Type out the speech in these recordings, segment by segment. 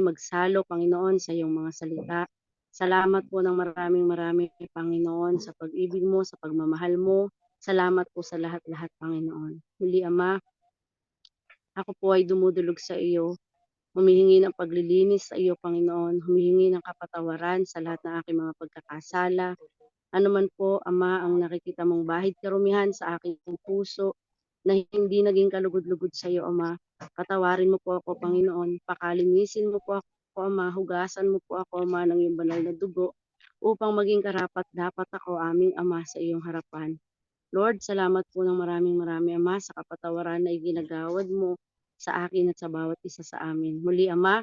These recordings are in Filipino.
magsalo, Panginoon, sa iyong mga salita. Salamat po ng maraming Panginoon, sa pag-ibig mo, sa pagmamahal mo. Salamat po sa lahat-lahat, Panginoon. Muli, Ama, ako po ay dumudulog sa iyo, humihingi ng paglilinis sa iyo, Panginoon, humihingi ng kapatawaran sa lahat ng aking mga pagkakasala. Ano man po, Ama, ang nakikita mong bahid karumihan sa aking puso na hindi naging kalugod-lugod sa iyo, Ama. Patawarin mo po ako, Panginoon. Pakalinisin mo po ako, Ama. Hugasan mo po ako, Ama, ng iyong banal na dugo upang maging karapat-dapat ako, aming Ama, sa iyong harapan. Lord, salamat po ng maraming Ama, sa kapatawaran na iginagawad mo sa akin at sa bawat isa sa amin. Muli, Ama,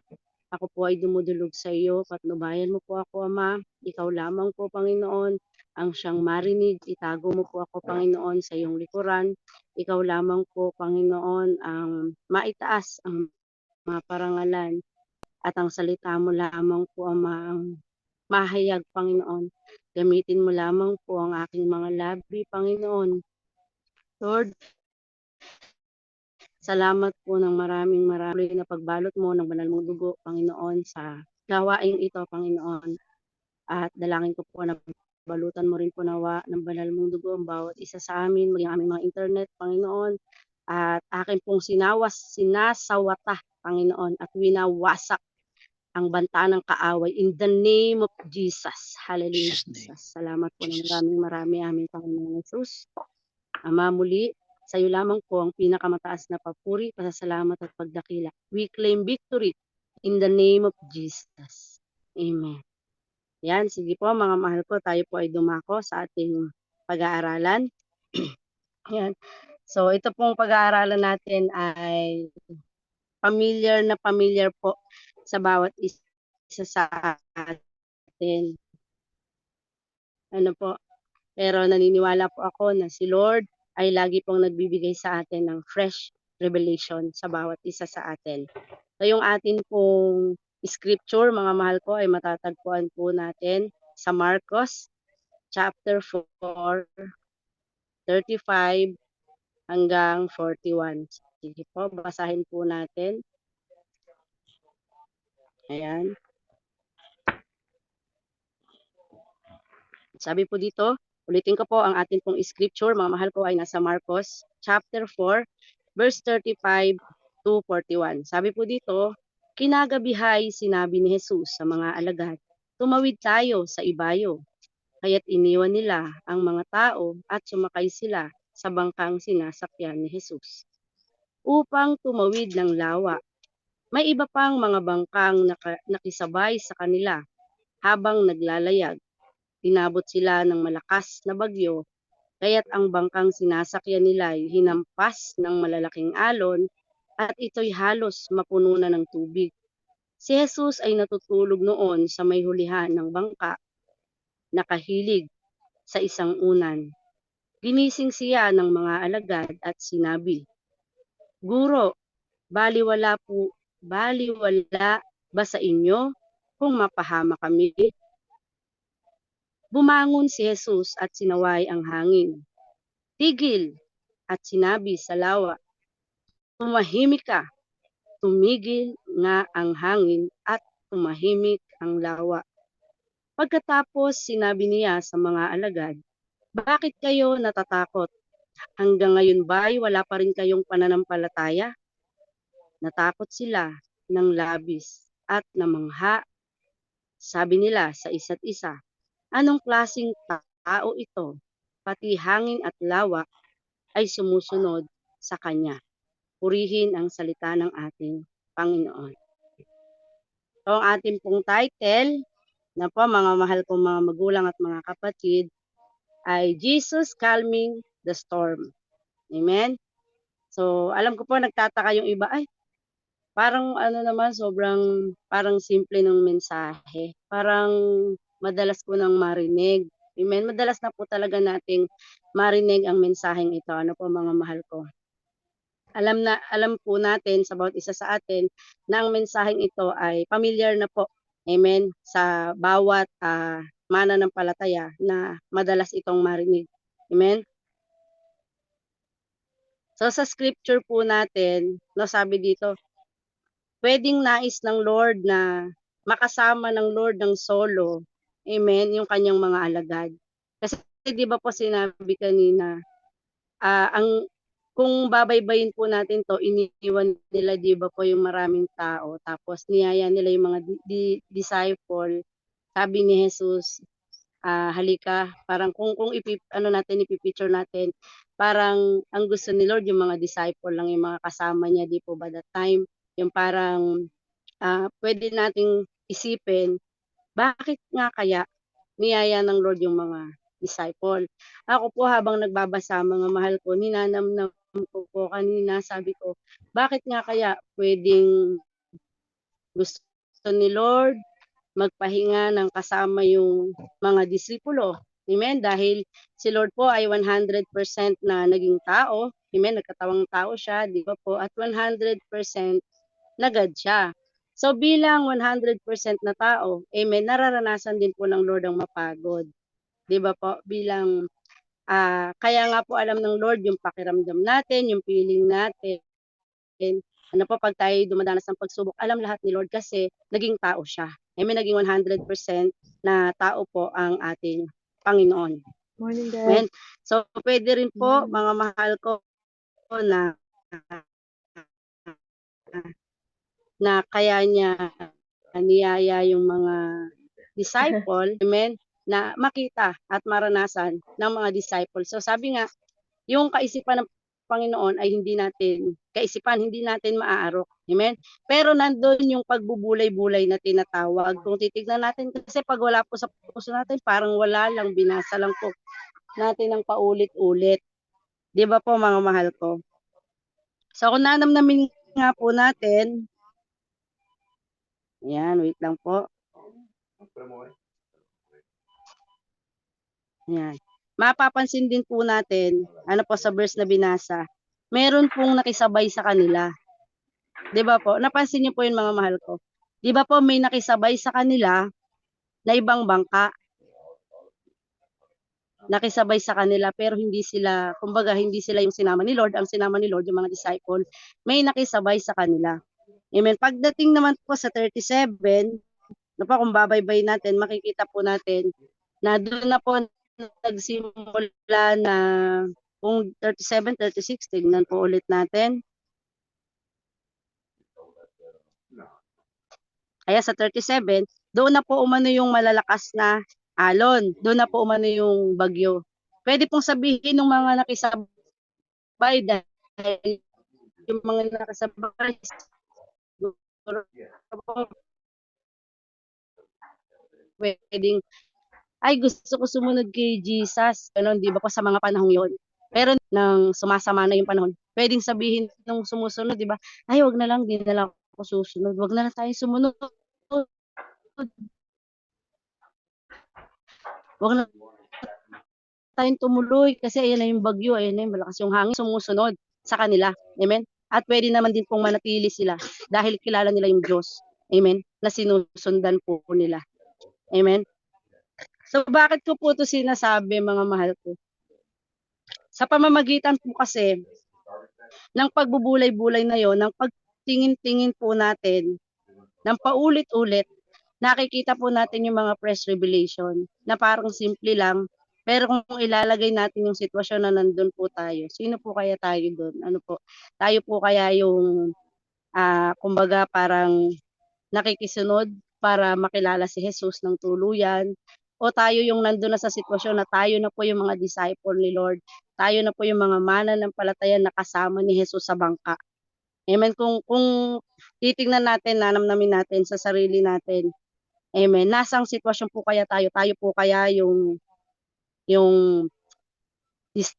ako po ay dumudulog sa iyo, patnubayan mo po ako, Ama. Ikaw lamang po, Panginoon, ang siyang marinig. Itago mo po ako, Panginoon, sa iyong likuran. Ikaw lamang po, Panginoon, ang maitaas ang mga parangalan at ang salita mo lamang po, Ama, ang mahayag, Panginoon. Gamitin mo lamang po ang aking mga labi, Panginoon. Lord, salamat po ng maraming na pagbalot mo ng banal mong dugo, Panginoon, sa gawaing ito, Panginoon. At dalangin ko po na balutan mo rin po nawa ng banal mong dugo ang bawat isa sa amin, maging aming mga internet, Panginoon. At akin pong sinasawata, Panginoon, at winawasak ang banta ng kaaway in the name of Jesus. Hallelujah, Jesus. Salamat po ng maraming aming Panginoon Jesus. Ama, muli, sa iyo lamang po ang pinakamataas na papuri, pasasalamat at pagdakila. We claim victory in the name of Jesus. Amen. Yan, sige po mga mahal ko, tayo po ay dumako sa ating pag-aaralan. Yan. So ito pong pag-aaralan natin ay familiar na familiar po sa bawat isa sa atin. Ano po? Pero naniniwala po ako na si Lord ay lagi pong nagbibigay sa atin ng fresh revelation sa bawat isa sa atin. So yung atin pong scripture, mga mahal ko, ay matatagpuan po natin sa Marcos chapter 4, 35 hanggang 41. Sige po, basahin po natin. Ayan. Sabi po dito, ulitin ko po ang atin pong scripture, mga mahal ko, ay nasa Marcos chapter 4, verse 35 to 41. Sabi po dito, kinagabihay sinabi ni Jesus sa mga alagad, tumawid tayo sa ibayo. Kaya't iniwan nila ang mga tao at sumakay sila sa bangkang sinasakyan ni Jesus upang tumawid ng lawa. May iba pang mga bangkang nakisabay sa kanila habang naglalayag. Inabot sila ng malakas na bagyo, kaya't ang bangkang sinasakyan nila ay hinampas ng malalaking alon at ito'y halos mapuno na ng tubig. Si Jesus ay natutulog noon sa may hulihan ng bangka, nakahilig sa isang unan. Ginising siya ng mga alagad at sinabi, Guro, baliwala ba sa inyo kung mapahama kami? Bumangon si Jesus at sinaway ang hangin. Tigil at sinabi sa lawa, tumahimik ka. Tumigil nga ang hangin at tumahimik ang lawa. Pagkatapos sinabi niya sa mga alagad, bakit kayo natatakot? Hanggang ngayon ba'y wala pa rin kayong pananampalataya? Natakot sila ng labis at namangha. Sabi nila sa isa't isa, anong klaseng tao ito? Pati hangin at lawa ay sumusunod sa kanya. Purihin ang salita ng ating Panginoon. So ang ating pong title na po mga mahal kong mga magulang at mga kapatid ay Jesus Calming the Storm. Amen? So alam ko po nagtataka yung iba, ay parang ano naman sobrang parang simple ng mensahe. Parang madalas ko nang marinig. Amen? Madalas na po talaga nating marinig ang mensaheng ito. Ano po mga mahal ko? Alam po natin sa bawat isa sa atin na ang mensaheng ito ay familiar na po. Amen. Sa bawat mananampalataya na madalas itong marinig. Amen. So sa scripture po natin, no, sabi dito, pwedeng nais ng Lord na makasama ng Lord ng solo, amen, yung kanyang mga alagad. Kasi di ba po sinabi kanina, kung babaybayin po natin to, iniwan nila di ba po yung maraming tao, tapos niyaya nila yung mga disciple, sabi ni Jesus, halika, parang kung ipipicture natin, parang ang gusto ni Lord yung mga disciple lang yung mga kasama niya, di po ba that time, yung parang pwede nating isipin, bakit nga kaya niyaya ng Lord yung mga disciple. Ako po habang nagbabasa, mga mahal ko, ninanamnam ko po kanina, sabi ko, bakit nga kaya pwedeng gusto ni Lord magpahinga ng kasama yung mga disipulo. Amen? Dahil si Lord po ay 100% na naging tao. Amen? Nagkatawang tao siya, di ba po? At 100% na God siya. So bilang 100% na tao, amen, nararanasan din po ng Lord ang mapagod. Di ba po? Bilang, kaya nga po alam ng Lord yung pakiramdam natin, yung feeling natin. Ano po, pag tayo dumadanas ng pagsubok, alam lahat ni Lord kasi naging tao siya. Amen, naging 100% na tao po ang ating Panginoon. Morning, Dad. Amen. So, pwede rin po, mga mahal ko, na kaya niya niyaya yung mga disciple, amen, na makita at maranasan ng mga disciple. So sabi nga, yung kaisipan ng Panginoon ay hindi natin maaarok. Amen? Pero nandun yung pagbubulay-bulay na tinatawag. Kung titignan natin, kasi pag wala po sa puso natin, parang wala lang, binasa lang po natin ng paulit-ulit. Di ba po mga mahal ko? So kung nanamnamin nga po natin, yan, wait lang po. Yan. Mapapansin din po natin, ano po sa verse na binasa, meron pong nakisabay sa kanila. 'Di ba po? Napansin niyo po 'yun mga mahal ko. 'Di ba po may nakisabay sa kanila na ibang bangka. Nakisabay sa kanila pero hindi sila, kumbaga hindi sila yung sinama ni Lord, ang sinama ni Lord yung mga disciple, may nakisabay sa kanila. Amen. Pagdating naman po sa 37, na po kung babaybay natin, makikita po natin na doon na po nagsimula na kung 37, 36, tignan po ulit natin. Kaya sa 37, doon na po umano yung malalakas na alon. Doon na po umano yung bagyo. Pwede pong sabihin ng mga nakisabay dahil yung mga nakisabay pwedeng, ay gusto ko sumunod kay Jesus. Ganon, di ba po sa mga panahong yon. Pero nang sumasama na yung panahon, pwedeng sabihin nung sumusunod, di ba? Ay, wag na lang, di na lang ako susunod. Wag na lang tayo sumunod. Wag na tayong tumuloy kasi ayan na yung bagyo, ayan na yung malakas yung hangin, sumusunod sa kanila. Amen? At pwede naman din pong manatili sila dahil kilala nila yung Diyos. Amen? Na sinusundan po nila. Amen? So bakit ko po ito sinasabi, mga mahal ko? Sa pamamagitan po kasi ng pagbubulay-bulay na yon, ng pagtingin-tingin po natin, ng paulit-ulit, nakikita po natin yung mga press revelation na parang simple lang, pero kung ilalagay natin yung sitwasyon na nandun po tayo, sino po kaya tayo doon? Ano po? Tayo po kaya yung, kumbaga parang nakikisunod para makilala si Jesus ng tuluyan? O tayo yung nandun na sa sitwasyon na tayo na po yung mga disciple ni Lord, tayo na po yung mga mananampalataya na kasama ni Jesus sa bangka. Amen. Kung titingnan natin, nanamnamin natin sa sarili natin, amen, nasang sitwasyon po kaya tayo? Tayo po kaya yung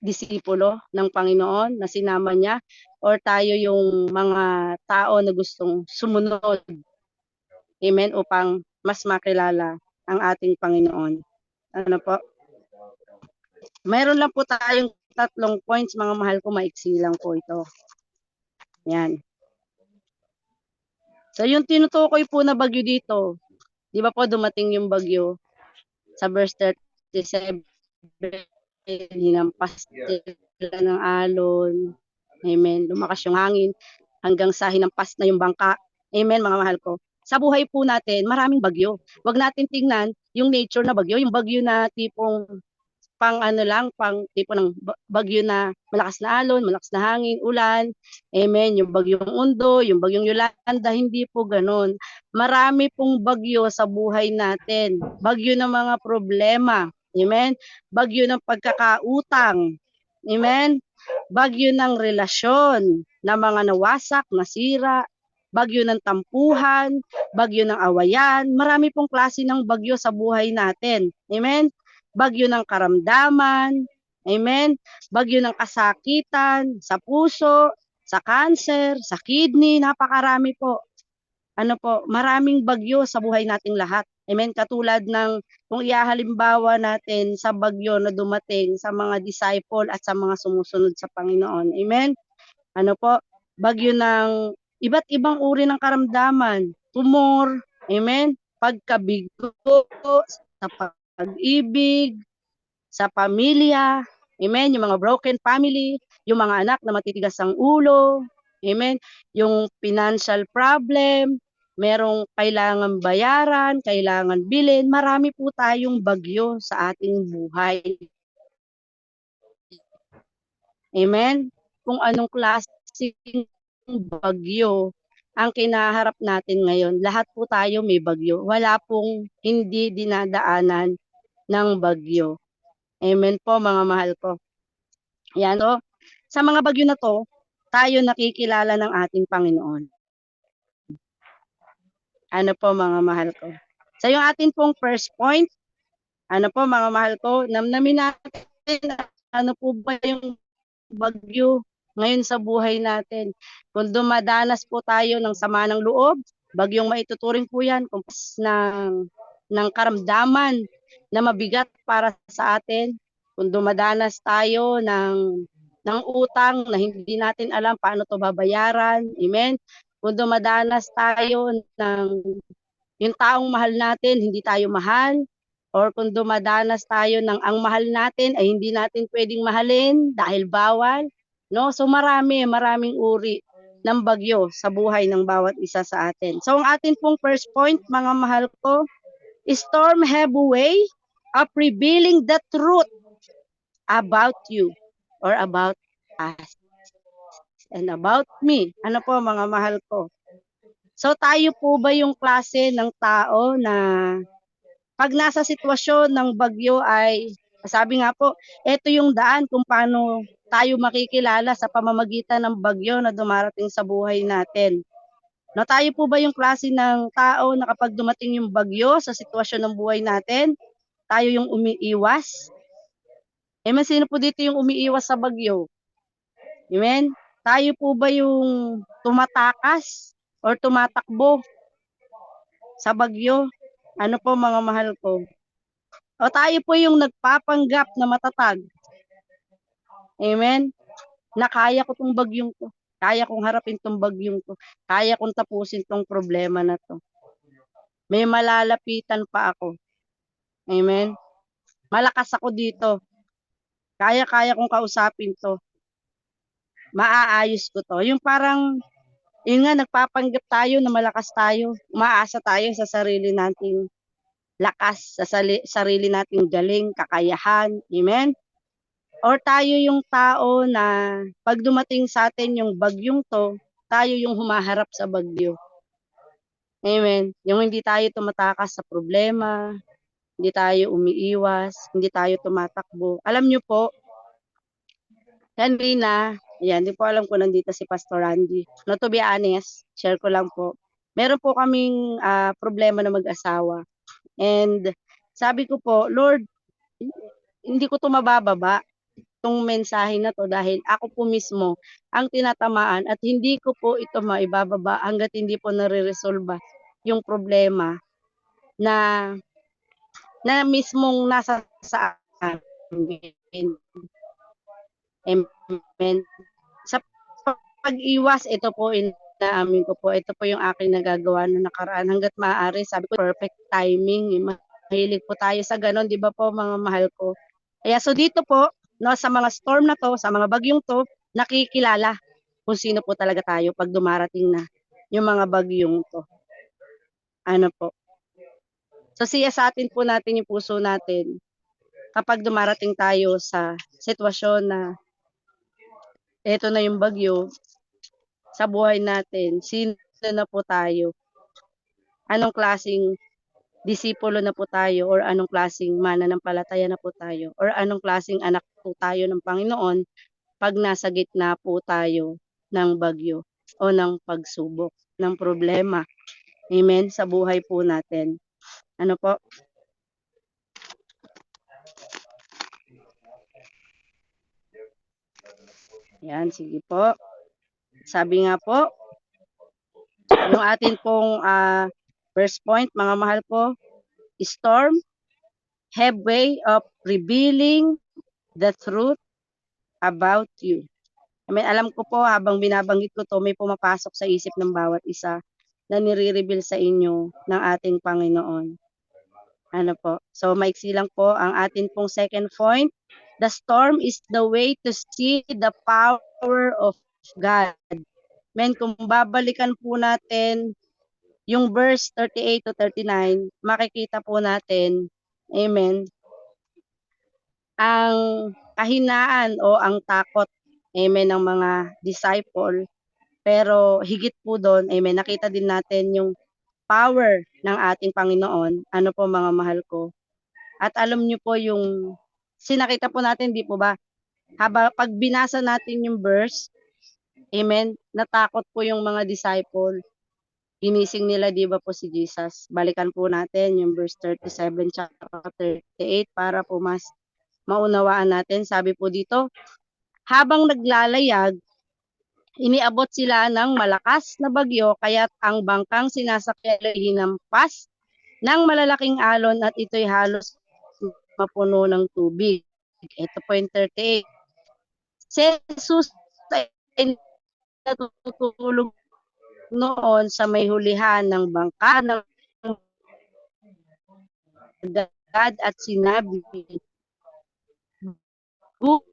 disipulo ng Panginoon na sinama niya, or tayo yung mga tao na gustong sumunod, amen, upang mas makilala ang ating Panginoon. Ano po? Mayroon lang po tayong 3 points, mga mahal ko, maiksi lang po ito. Yan. So yung tinutukoy po na bagyo dito, di ba po dumating yung bagyo sa verse 37, hinampas sila ng alon, amen, lumakas yung hangin hanggang sa hinampas na yung bangka. Amen, mga mahal ko. Sa buhay po natin, maraming bagyo. Huwag natin tingnan yung nature na bagyo, yung bagyo na tipong pang ano lang, pang tipo ng bagyo na malakas na alon, malakas na hangin, ulan. Amen. Yung bagyong Undo, yung bagyong Yolanda, hindi po ganun. Marami pong bagyo sa buhay natin. Bagyo ng mga problema. Amen. Bagyo ng pagkakautang. Amen. Bagyo ng relasyon na mga nawasak, nasira, bagyo ng tampuhan, bagyo ng awayan. Marami pong klase ng bagyo sa buhay natin. Amen. Bagyo ng karamdaman, amen, bagyo ng kasakitan sa puso, sa cancer, sa kidney, napakarami po. Ano po, maraming bagyo sa buhay nating lahat. Amen, katulad ng kung iahalimbawa natin sa bagyo na dumating sa mga disciple at sa mga sumusunod sa Panginoon. Amen. Ano po, bagyo ng iba't ibang uri ng karamdaman, tumor, amen, pagkabigo, sa pag-ibig, sa pamilya, amen, yung mga broken family, yung mga anak na matitigas ang ulo, amen, yung financial problem, merong kailangan bayaran, kailangan bilhin, marami po tayong bagyo sa ating buhay. Amen? Kung anong klaseng bagyo ang kinaharap natin ngayon, lahat po tayo may bagyo. Wala pong hindi dinadaanan ng bagyo. Amen po, mga mahal ko. Yan o. Sa mga bagyo na to, tayo nakikilala ng ating Panginoon. Ano po, mga mahal ko. Sa yung atin pong first point, ano po, mga mahal ko, namnamin natin ano po ba yung bagyo ngayon sa buhay natin. Kung dumadanas po tayo ng sama ng loob, bagyong maituturing po yan, kumpas ng karamdaman na mabigat para sa atin. Kung dumadanas tayo ng utang na hindi natin alam paano to babayaran. Amen. Kung dumadanas tayo ng yung taong mahal natin, hindi tayo mahal, or kung dumadanas tayo ng ang mahal natin ay hindi natin pwedeng mahalin dahil bawal, no? So maraming uri ng bagyo sa buhay ng bawat isa sa atin. So ang atin pong first point, mga mahal ko, storm have a way of revealing the truth about you or about us and about me. Ano po, mga mahal ko? So tayo po ba yung klase ng tao na pag nasa sitwasyon ng bagyo ay, sabi nga po, ito yung daan kung paano tayo makikilala sa pamamagitan ng bagyo na dumarating sa buhay natin. No, tayo po ba yung klase ng tao na kapag dumating yung bagyo sa sitwasyon ng buhay natin, tayo yung umiiwas? Amen, sino po dito yung umiiwas sa bagyo? Amen? Tayo po ba yung tumatakas or tumatakbo sa bagyo? Ano po, mga mahal ko? O tayo po yung nagpapanggap na matatag. Amen? Na kaya ko tong bagyong to. Kaya kong harapin tong bagyong to. Kaya kong tapusin tong problema na to. May malalapitan pa ako. Amen? Malakas ako dito. Kaya kong kausapin to. Maaayos ko to. Yung parang, yun nga, nagpapanggap tayo na malakas tayo. Umaasa tayo sa sarili nating lakas, sa sarili nating galing, kakayahan. Amen? Or tayo yung tao na pag dumating sa atin yung bagyong to, tayo yung humaharap sa bagyo. Amen. Yung hindi tayo tumatakas sa problema, hindi tayo umiiwas, hindi tayo tumatakbo. Alam nyo po, kanina, yan, di po alam ko nandito si Pastor Randy. No, to be honest, share ko lang po. Meron po kaming problema na mag-asawa. And sabi ko po, Lord, hindi ko to mabababa tong mensahe na to dahil ako po mismo ang tinatamaan at hindi ko po ito maibababa hangga't hindi po nare-resolve yung problema na mismong nasa sa amin. Amen. Sa pag-iwas, ito po inaamin ko po, ito po yung aking nagagawa na nakaraan hangga't maaari. Sabi ko, perfect timing. Mahilig po tayo sa ganon, di ba po, mga mahal ko? Kaya so dito po, no, sa mga storm na to, sa mga bagyong to, nakikilala kung sino po talaga tayo pag dumarating na. yung mga bagyong to. Ano po? So siyasatin po natin yung puso natin kapag dumarating tayo sa sitwasyon na eto na yung bagyo sa buhay natin, sino na po tayo? Anong klaseng disipulo na po tayo or anong klaseng mananampalataya na po tayo or anong klaseng anak po tayo ng Panginoon pag nasa gitna po tayo ng bagyo o ng pagsubok, ng problema. Amen, sa buhay po natin. Ano po? Yan, sige po. Sabi nga po, yung atin pong first point, mga mahal ko, storm have way of revealing the truth about you. I mean, alam ko po habang binabanggit ko to, may pumapasok sa isip ng bawat isa na nire-reveal sa inyo ng ating Panginoon. Ano po? So, maiksi lang po ang atin pong second point. The storm is the way to see the power of God. Men, kung babalikan po natin yung verse 38 to 39, makikita po natin, amen, ang kahinaan o ang takot, amen, ng mga disciple. Pero higit po doon, amen, nakita din natin yung power ng ating Panginoon. Ano po mga mahal ko? At alam niyo po yung sinakita po natin, di po ba? Pag binasa natin yung verse, amen, natakot po yung mga disciple. Ginising nila, di ba po si Jesus? Balikan po natin yung verse 37 tsaka 38 para po mas maunawaan natin. Sabi po dito, habang naglalayag, iniabot sila ng malakas na bagyo kaya't ang bangkang sinasakyan ay hinampas ng malalaking alon at ito'y halos mapuno ng tubig. Ito po yung 38. Si Jesus ay natutulog noon sa may hulihan ng bangka ng agad at sinabi, Guro,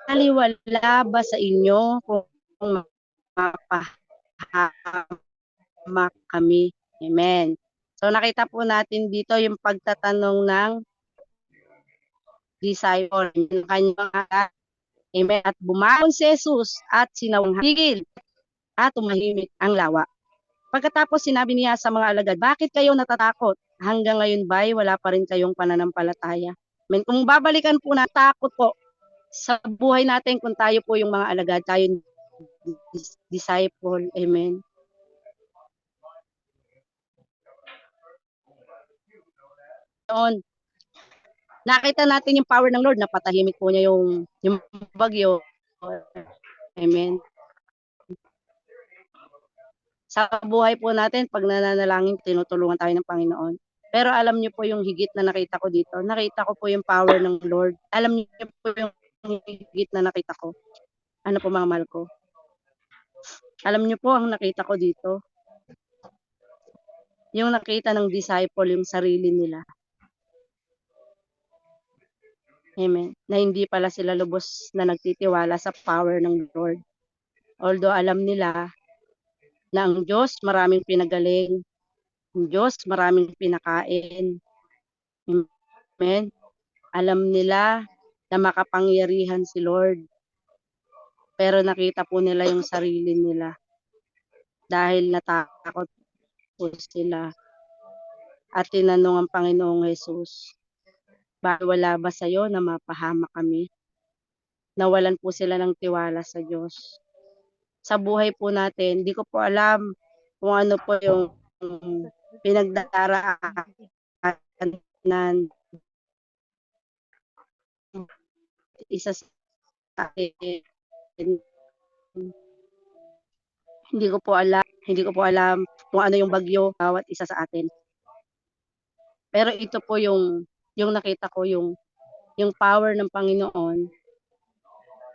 baliwala ba sa inyo kung mapahamak kami? Amen. So nakita po natin dito yung pagtatanong ng disciple ng kanyang amen. At bumangon si Jesus at sinawang higil at tumahimik ang lawa. Pagkatapos sinabi niya sa mga alagad, bakit kayo natatakot? Hanggang ngayon ba'y wala pa rin kayong pananampalataya? Amen. Kung babalikan po na takot po sa buhay natin kung tayo po yung mga alagad, tayo disciple. Amen. Noon, nakita natin yung power ng Lord, napatahimik po niya yung bagyo. Amen. Sa buhay po natin, pag nananalangin, tinutulungan tayo ng Panginoon. Pero alam niyo po yung higit na nakita ko dito. Nakita ko po yung power ng Lord. Alam niyo po yung higit na nakita ko. Ano po mga mahal ko? Alam niyo po ang nakita ko dito. Yung nakita ng disciple, yung sarili nila. Amen. Na hindi pala sila lubos na nagtitiwala sa power ng Lord. Although alam nila na ang Diyos maraming pinagaling, ang Diyos maraming pinakain. Amen. Alam nila na makapangyarihan si Lord. Pero nakita po nila yung sarili nila. Dahil natakot po sila. At tinanong ang Panginoong Jesus, wala ba sa'yo na mapahamak kami? Nawalan po sila ng tiwala sa Diyos. Sa buhay po natin, di ko po alam kung ano po yung pinagdaraanan isa sa atin. Hindi ko po alam kung ano yung bagyo bawat isa sa atin. Pero ito po yung nakita ko yung power ng Panginoon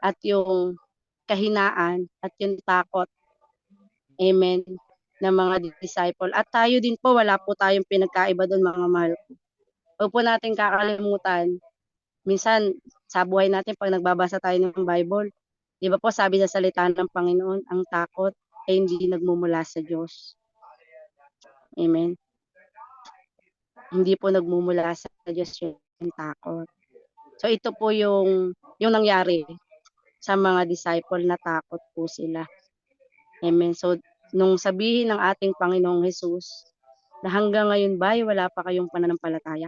at yung kahinaan at yung takot. Amen. Ng mga disciple. At tayo din po, wala po tayong pinagkaiba doon mga mahal ko. Huwag po natin kakalimutan. Minsan, sa buhay natin, pag nagbabasa tayo ng Bible, Di ba po sabi sa salita ng Panginoon, ang takot ay hindi nagmumula sa Diyos. Amen. Hindi po nagmumula sa Diyos yung takot. So ito po yung nangyari sa mga disciple, na takot po sila. Amen. So nung sabihin ng ating Panginoong Hesus na hanggang ngayon ba wala pa kayong pananampalataya?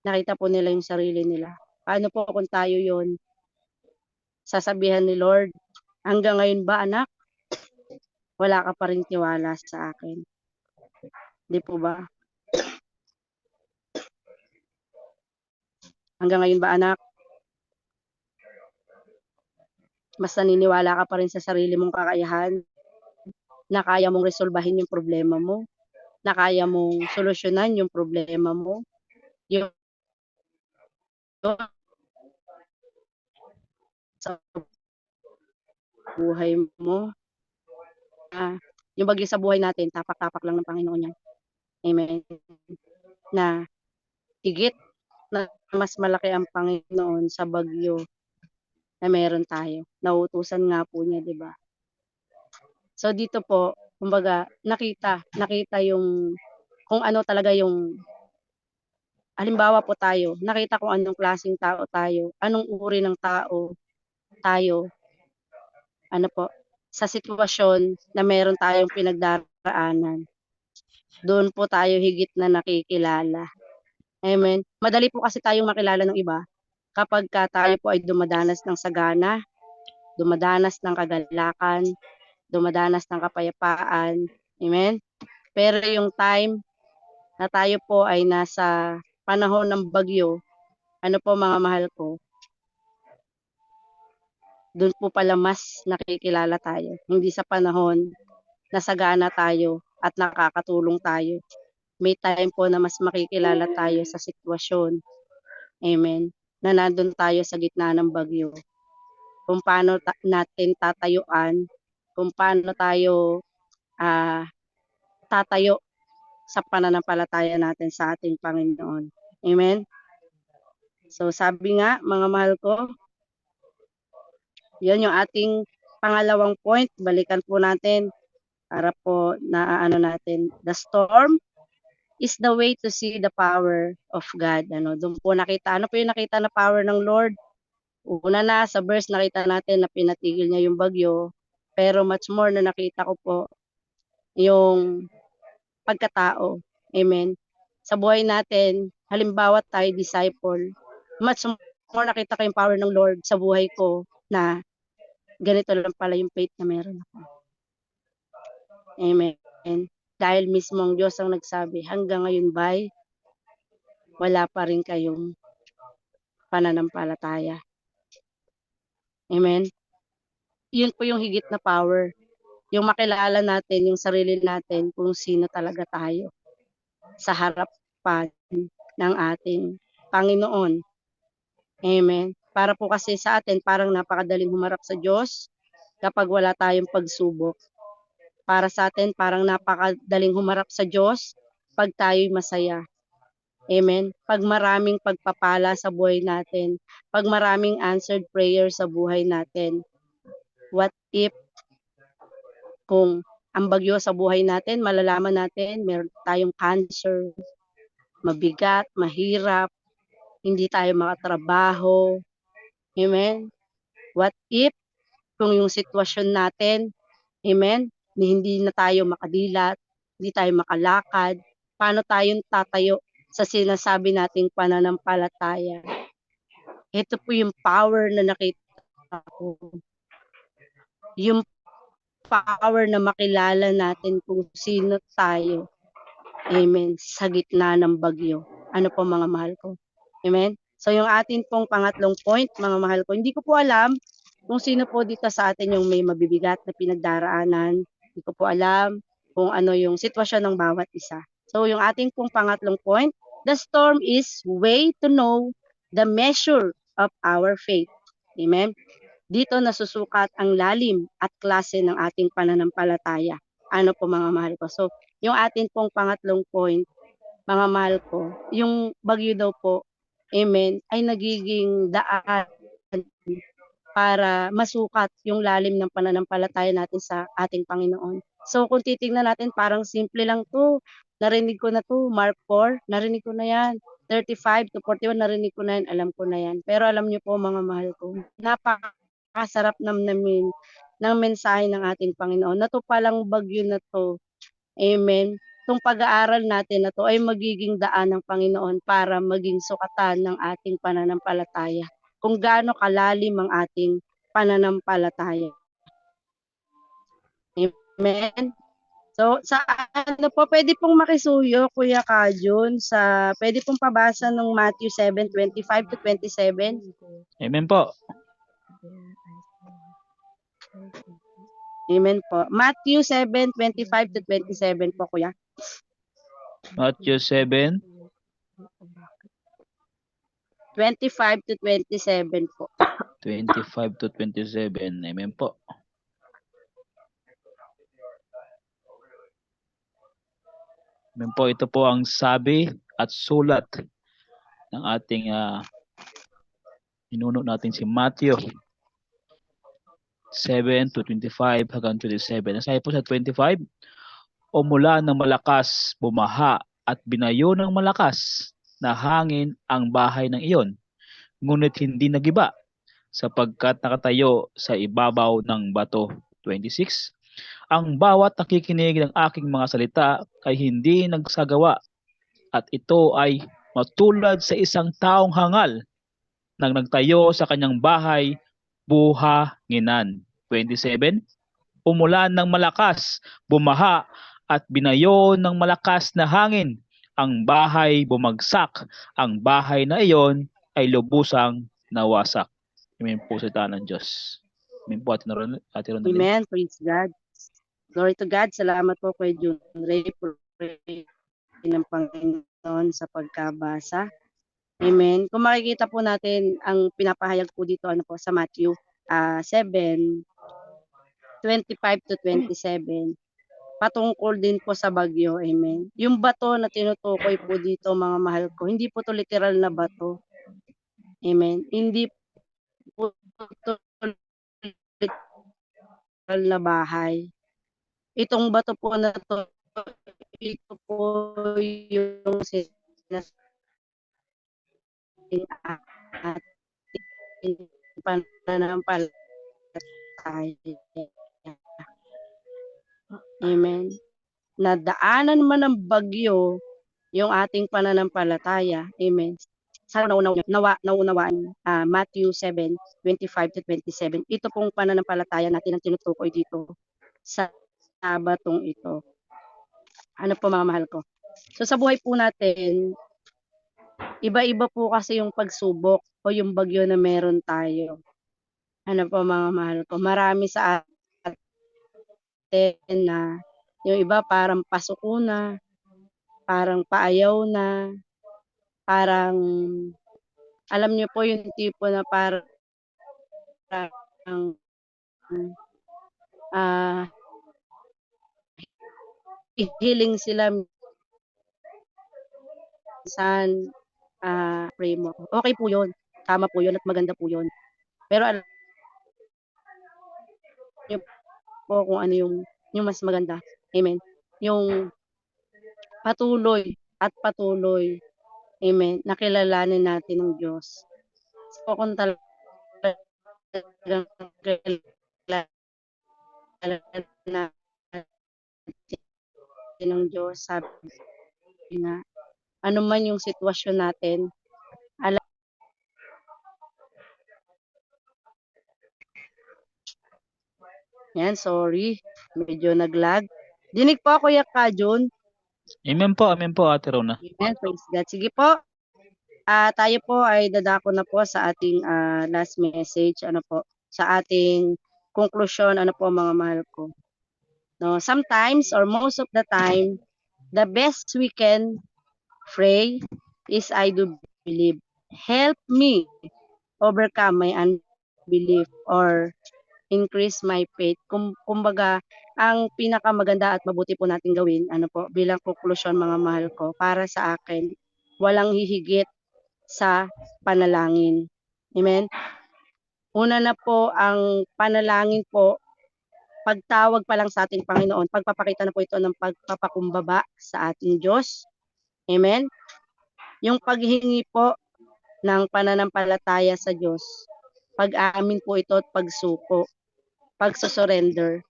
Nakita po nila yung sarili nila. Paano po kung tayo yon? Sasabihan ni Lord, hanggang ngayon ba anak, wala ka pa rin tiwala sa akin? Di po ba? Hanggang ngayon ba anak, mas naniniwala ka pa rin sa sarili mong kakayahan, na kaya mong resolbahin yung problema mo, na kaya mong solusyonan yung problema mo, yung sa buhay mo. Yung bagyo sa buhay natin, tapak-tapak lang ng Panginoon yan. Amen. Na higit na mas malaki ang Panginoon sa bagyo na meron tayo. Nauutusan nga po niya, di ba? So dito po, kumbaga, nakita yung kung ano talaga yung, halimbawa po tayo, nakita kung anong klaseng tao tayo, anong uri ng tao tayo, ano po, sa sitwasyon na meron tayong pinagdaraanan. Doon po tayo higit na nakikilala. Amen. Madali po kasi tayong makilala ng iba kapag tayo po ay dumadanas ng sagana, dumadanas ng kagalakan, dumadanas ng kapayapaan. Amen. Pero yung time na tayo po ay nasa panahon ng bagyo, ano po mga mahal ko, doon po pala mas nakikilala tayo. Hindi sa panahon na sagana tayo at nakakatulong tayo. May time po na mas makikilala tayo sa sitwasyon. Amen. Na nandun tayo sa gitna ng bagyo. Kung paano natin tatayuan, kung paano tayo tatayo sa pananampalataya natin sa ating Panginoon. Amen. So sabi nga, mga mahal ko, yun yung ating pangalawang point. Balikan po natin para po naano natin. The storm is the way to see the power of God. Doon po nakita. Ano po yung nakita na power ng Lord? Una na, sa verse nakita natin na pinatigil niya yung bagyo. Pero much more na nakita ko po yung pagkatao. Amen. Sa buhay natin, halimbawa tayo disciple, much more nakita ko yung power ng Lord sa buhay ko na ganito lang pala yung faith na meron ako. Amen. Dahil mismo ang Diyos ang nagsabi, hanggang ngayon ba'y wala pa rin kayong pananampalataya. Amen. Yun po yung higit na power. Yung makilala natin, yung sarili natin, kung sino talaga tayo sa harapan ng ating Panginoon. Amen. Para po kasi sa atin, parang napakadaling humarap sa Diyos kapag wala tayong pagsubok. Para sa atin, parang napakadaling humarap sa Diyos pag tayo'y masaya. Amen. Pag maraming pagpapala sa buhay natin, pag maraming answered prayer sa buhay natin. What if kung ang bagyo sa buhay natin, malalaman natin, meron tayong cancer, mabigat, mahirap, hindi tayo makatrabaho. Amen. What if kung yung sitwasyon natin, amen, hindi na tayo makadilat, hindi tayo makalakad, paano tayong tatayo sa sinasabi nating pananampalataya? Ito po yung power na nakita ko. Yung power na makilala natin kung sino tayo. Amen. Sa gitna ng bagyo. Ano po mga mahal ko? Amen. So yung atin pong pangatlong point, mga mahal ko, hindi ko po alam kung sino po dito sa atin yung may mabibigat na pinagdaraanan. Hindi ko po alam kung ano yung sitwasyon ng bawat isa. So yung ating pong pangatlong point, the storm is way to know the measure of our faith. Amen. Dito nasusukat ang lalim at klase ng ating pananampalataya. Ano po mga mahal ko? So yung atin pong pangatlong point, mga mahal ko, yung bagyo daw po, amen, ay nagiging daan para masukat yung lalim ng pananampalataya natin sa ating Panginoon. So kung titingnan natin, parang simple lang 'to, narinig ko na 'to, Mark 4, narinig ko na 'yan, 35 to 41 narinig ko na 'yan, alam ko na 'yan. Pero alam niyo po mga mahal ko, napakasarap namnamin ng mensahe ng ating Panginoon na 'to palang bagyo na 'to, amen, 'tong pag-aaral natin na 'to ay magiging daan ng Panginoon para maging sukatan ng ating pananampalataya, kung gaano kalalim ang ating pananampalataya. Amen. So, sa ano po, pwede pong makisuyo, Kuya Kajun, sa pwede pong pabasa ng Matthew 7:25 to 27. Amen po. Amen po. Matthew 7:25 to 27 po, Kuya. Matthew 7, 25 to 27 po. 25 to 27. Amen po. Amen po, ito po ang sabi at sulat ng ating ninuno natin si Matthew 7 to 25 hanggang 27. Nasabi po sa 25, o mula ng malakas, bumaha at binayo ng malakas na hangin ang bahay ng iyon, ngunit hindi nagiba sapagkat nakatayo sa ibabaw ng bato. 26, ang bawat nakikinig ng aking mga salita ay hindi nagsagawa, at ito ay matulad sa isang taong hangal nang nagtayo sa kanyang bahay buhanginan. 27, umulan ng malakas, bumaha at binayo ng malakas na hangin ang bahay, bumagsak ang bahay na iyon ay lubusang nawasak. Amen po sa tanan ng Diyos. Amen po, Ate Ronaldin. Amen. Praise God. Glory to God. Salamat po kay Jun Ray for ng Panginoon sa pagkabasa. Amen. Kung makikita po natin, ang pinapahayag po dito ano po sa Matthew 7:25 to 27. Patungkol din po sa bagyo. Amen. Yung bato na tinutukoy po dito, mga mahal ko, hindi po to literal na bato. Amen. Hindi po to literal na bahay. Itong bato po na to, ito po yung ating pananampalataya. Amen. Nadaanan man ng bagyo yung ating pananampalataya. Amen. Sana naunawaan Matthew 7:25 to 27. Ito pong pananampalataya natin ang tinutukoy dito sa batong ito. Ano po mga mahal ko? So sa buhay po natin, iba-iba po kasi yung pagsubok o yung bagyo na meron tayo. Ano po mga mahal ko? Marami sa atin na yung iba parang pasuko na, parang paayaw na, parang alam niyo po yung tipo na parang hihiling sila minsan pray mo. Okay po yun. Tama po yun at maganda po yun. Pero alam niyo po kung ano yung mas maganda. Amen. Yung patuloy at patuloy. Amen. Nakilalanin natin ng Diyos. So kung talagang kilala natin ng Diyos, sabi nga, ano man yung sitwasyon natin, alam. Yan, sorry. Medyo naglag. Dinig po, Kuya Kajun. Amen po, Ate Rona. Amen, praise God. Sige po. Tayo po ay dadako na po sa ating last message, ano po, sa ating conclusion, ano po mga mahal ko. No, sometimes or most of the time, the best we can pray is I do believe. Help me overcome my unbelief or increase my faith. Kumbaga, ang pinakamaganda at mabuti po natin gawin, ano po, bilang konklusyon mga mahal ko, para sa akin, walang hihigit sa panalangin. Amen? Una na po ang panalangin po, pagtawag pa lang sa ating Panginoon, pagpapakita na po ito ng pagpapakumbaba sa ating Diyos. Amen? Yung paghingi po ng pananampalataya sa Diyos, pag-amin po ito at pagsuko, pagsusurrender,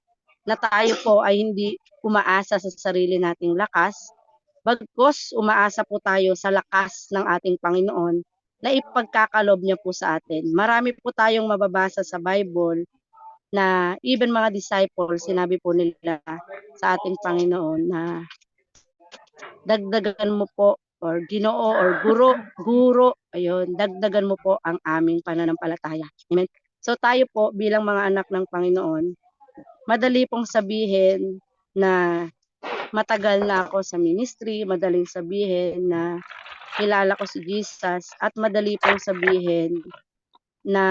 na tayo po ay hindi umaasa sa sarili nating lakas, bagkus umaasa po tayo sa lakas ng ating Panginoon na ipagkakalob niya po sa atin. Marami po tayong mababasa sa Bible na even mga disciples, sinabi po nila sa ating Panginoon na dagdagan mo po or Ginoo or guro, ayun, dagdagan mo po ang aming pananampalataya. Amen. So tayo po bilang mga anak ng Panginoon, madali pong sabihin na matagal na ako sa ministry, madaling sabihin na kilala ko si Jesus, at madali pong sabihin na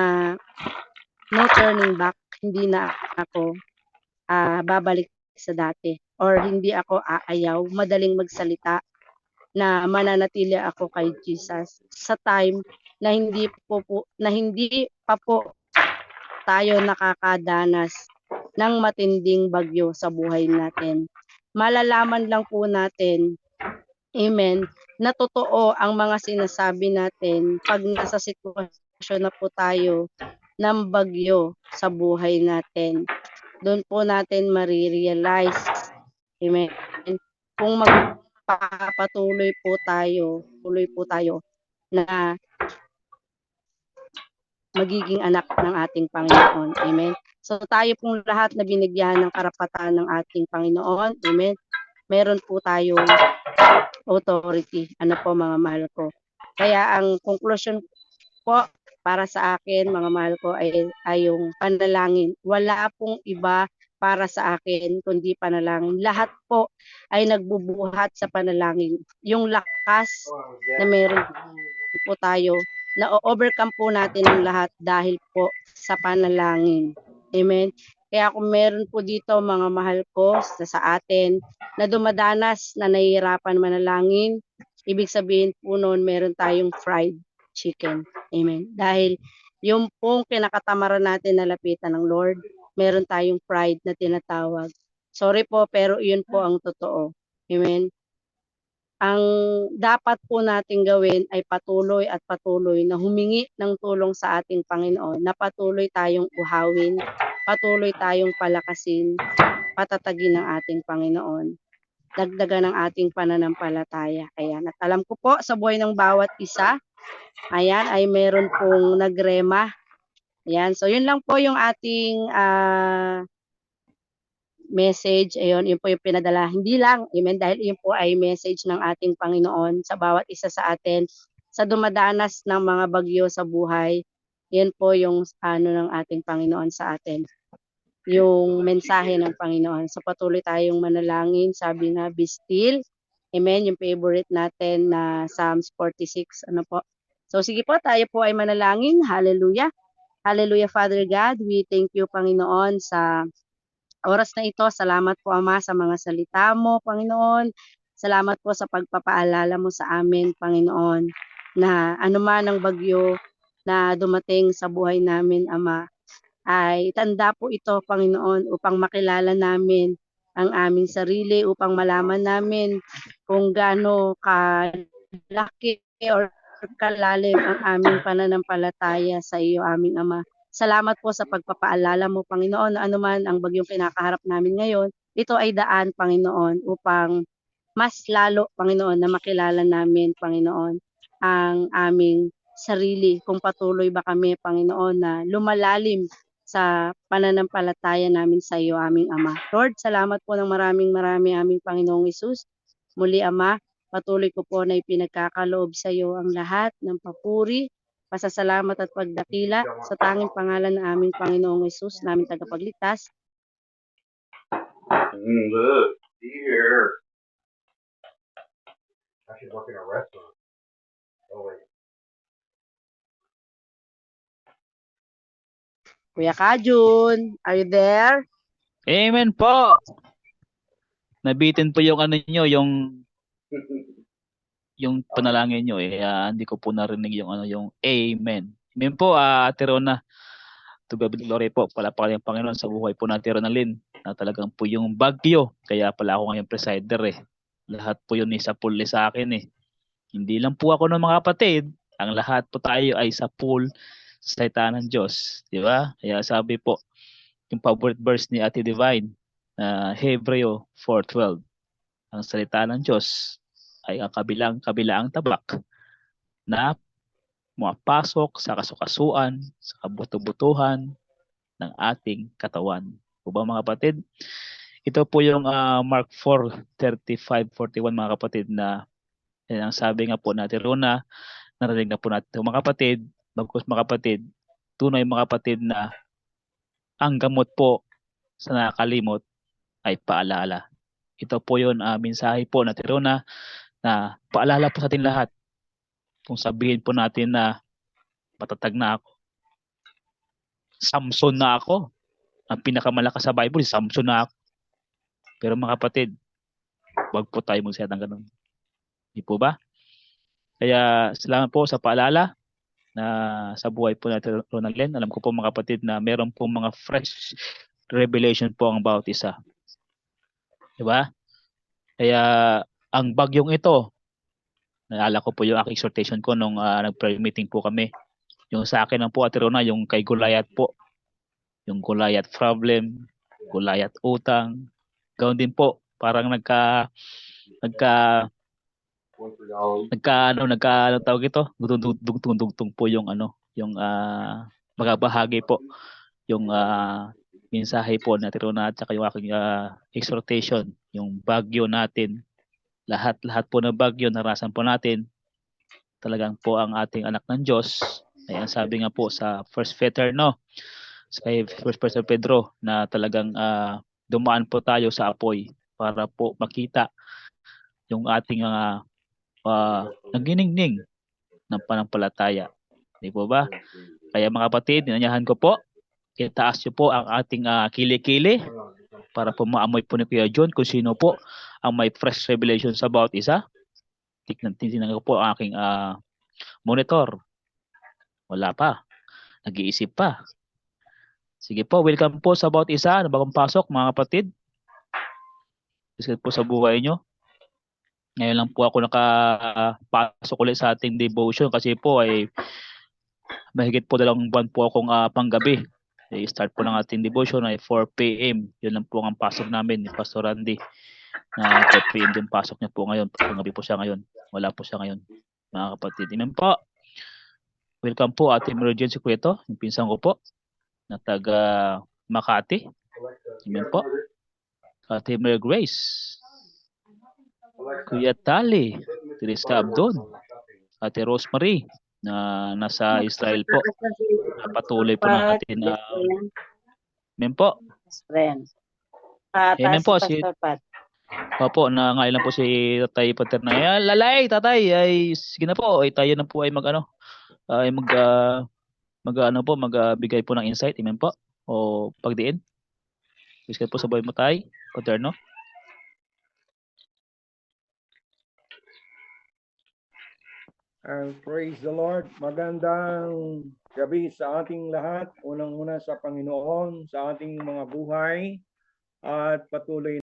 no turning back, hindi na ako babalik sa dati or hindi ako aayaw, madaling magsalita na mananatili ako kay Jesus sa time na hindi pa po tayo nakakadanas ng matinding bagyo sa buhay natin. Malalaman lang po natin, amen, na totoo ang mga sinasabi natin pag nasa sitwasyon na po tayo ng bagyo sa buhay natin. Doon po natin marirealize, amen, kung magpapatuloy po tayo na magiging anak ng ating Panginoon. Amen. So tayo pong lahat na binigyan ng karapatan ng ating Panginoon. Amen. Meron po tayong authority. Ano po mga mahal ko. Kaya ang conclusion po para sa akin, mga mahal ko, ay yung panalangin. Wala pong iba para sa akin kundi panalangin. Lahat po ay nagbubuhat sa panalangin. Yung lakas na meron po tayo, na overcome po natin ang lahat dahil po sa panalangin. Amen. Kaya kung meron po dito mga mahal ko sa atin na dumadanas na nahihirapan manalangin, ibig sabihin po noon meron tayong fried chicken. Amen. Dahil yung pong kinakatamaran natin na lapitan ng Lord, meron tayong pride na tinatawag. Sorry po, pero yun po ang totoo. Amen. Ang dapat po nating gawin ay patuloy at patuloy na humingi ng tulong sa ating Panginoon, na patuloy tayong uhawin, patuloy tayong palakasin, patatagin ng ating Panginoon, dagdagan ng ating pananampalataya. Ayan. At alam ko po sa buhay ng bawat isa, ayan, ay meron pong nagrema. Ayan. So yun lang po yung ating message. Ayun, yun po yung pinadala. Hindi lang, amen, dahil yun po ay message ng ating Panginoon sa bawat isa sa atin sa dumadanas ng mga bagyo sa buhay. Yan po yung ng ating Panginoon sa atin. Yung mensahe ng Panginoon. So patuloy tayong manalangin. Sabi nga, be still. Amen, yung favorite natin na Psalms 46. Ano po? So sige po, tayo po ay manalangin. Hallelujah. Hallelujah, Father God. We thank you, Panginoon, sa oras na ito. Salamat po, Ama, sa mga salita mo, Panginoon. Salamat po sa pagpapaalala mo sa amin, Panginoon, na anuman ang bagyo na dumating sa buhay namin, Ama, ay tanda po ito, Panginoon, upang makilala namin ang aming sarili, upang malaman namin kung gaano kalaki or kalalim ang aming pananampalataya sa iyo, aming Ama. Salamat po sa pagpapaalala mo, Panginoon, na anuman ang bagyong kinakaharap namin ngayon, ito ay daan, Panginoon, upang mas lalo, Panginoon, na makilala namin, Panginoon, ang aming sarili, kung patuloy ba kami, Panginoon, na lumalalim sa pananampalataya namin sa iyo, aming Ama. Lord, salamat po ng maraming aming Panginoong Hesus. Muli, Ama, patuloy ko po na ipinagkakaloob sa iyo ang lahat ng papuri, pasasalamat at pagdakila sa tanging pangalan ng aming Panginoong Hesus, naming tagapagligtas. Look, here. I should work in a restaurant. Oh, wait. Kuya Kajun, are you there? Amen po. Nabitin po yung ano nyo, yung panalangin nyo eh. Hindi ko po narinig yung ano, yung amen. Amen po, Ate Rona. To God be the glory po, palapakan yung Panginoon sa buhay po natin, Ronalyn, na talagang po yung bagyo, kaya pala ako ngayon presider eh. Lahat po yun sa pool sa akin eh. Hindi lang po ako ng mga kapatid, ang lahat po tayo ay sa pool sa salita ng Diyos. Di ba? Kaya sabi po, yung favorite verse ni Ate Divine, Hebreo 4:12, ang salita ng Diyos ay ang kabilaang tabak na pumapasok sa kasukasuan, sa kabuto-butuhan ng ating katawan. O ba mga kapatid? Ito po yung Mark 4:35-41 mga kapatid, na yan ang sabi nga po natin Rona, narinig na po natin mga kapatid, bagkus mga kapatid, tunay mga kapatid na ang gamot po sa nakakalimot ay paalala. Ito po yun, mensahe po natin Rona, na paalala po sa ating lahat. Kung sabihin po natin na matatag na ako, Samson na ako, ang pinakamalakas sa Bible, Samson na ako. Pero mga kapatid, wag po tayo magsalita ng ganun. Hindi po ba? Kaya salamat po sa paalala na sa buhay po natin, Ronalyn. Alam ko po mga kapatid na meron po mga fresh revelation po ang bawat isa. Diba? Kaya ang bagyong ito, naalala ko po yung aking exhortation ko nung nag-prayer meeting po kami. Yung sa akin lang po, Ate Rona, yung kay Goliath po. Yung Goliath problem, Goliath utang. Gawin din po, parang tawag ito, dugtong po yung magabahagi po yung mensahe po na Rona at saka yung aking exhortation, yung bagyo natin, lahat po ng bagyo narasan po natin, talagang po ang ating anak ng Diyos ay ang sabi nga po sa First Peter sa First Pedro na talagang dumaan po tayo sa apoy para po makita yung ating naginingning ng panampalataya. Di po ba? Kaya mga kapatid, inanyahan ko po, itaas nyo po ang ating kilikili para po maamoy po ni Kuya John kung sino po ang may fresh revelation sa bawat isa. Tingnan ko po ang aking monitor. Wala pa. Nag-iisip pa. Sige po, welcome po sa bawat isa na bagong pasok mga kapatid. Kasi po sa buhay nyo. Ngayon lang po ako nakapasok ulit sa ating devotion kasi po ay mahigit po 2 buwan po akong panggabi. I-start po ng ating devotion ay 4 p.m. Yun lang po ang pasok namin ni Pastor Randy. Na 4 p.m. din pasok niya po ngayon. Panggabi po siya ngayon. Wala po siya ngayon. Mga kapatid. Amen po. Welcome po Ate Emergency ko ito. Yung pinsan ko po. Na taga Makati. Amen po. Ate Mary Grace. Kuya Tali. Teresa Abdon. Ate Rosemary na nasa Israel po. Patuloy po natin. Amen po. Friend. Amen po. Pastor Pat. Opo, ngayon lang po si Tatay Pater na. Lalay, tatay, ay sige na po. Ay tayo na po ay magbigay po ng insight. Amen po. O pagdiin. Sige po sabay mo tayo, Pater, no? And praise the Lord. Magandang gabi sa ating lahat. Unang-una sa Panginoon, sa ating mga buhay. At patuloy